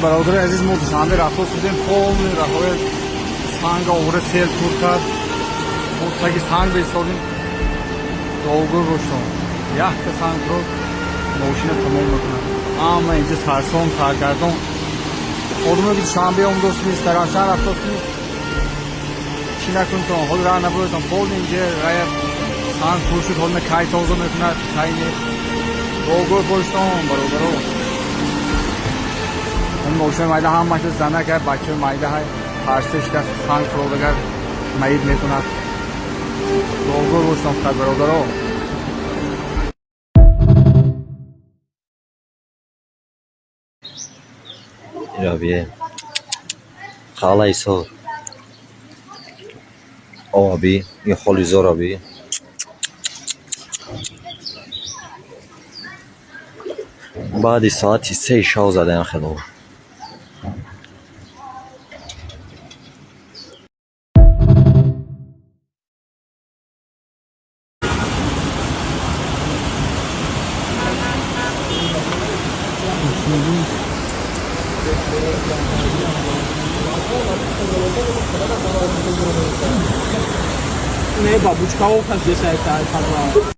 برادر عزیز ما دوشنبه رفت شدیم полный راه سنگ آوره سیل تور کرد تاگی سنگ بیستادیم долго گشتم یک سنگ رو ماشین تمام بکنم اما اینجا ترسان سرگردان خودمون دوشنبه دوست نیست در آشان رفت شدیم چی نکنم خود راه نبودم پول اینجا راه سنگ تور شد خودم کای تازه میکند کای نیست долго گشتم برادر این موشن مایده هم ماشین زنه که بچه مایده های پرسش که سنگ فرودگر مید میکند долго گشتم خد برادر رویه خاله ایسا آبی این خالی زار آبی بعد ساعتی 3 شاو زدن خیلی Ne babuchka o khas jesa hai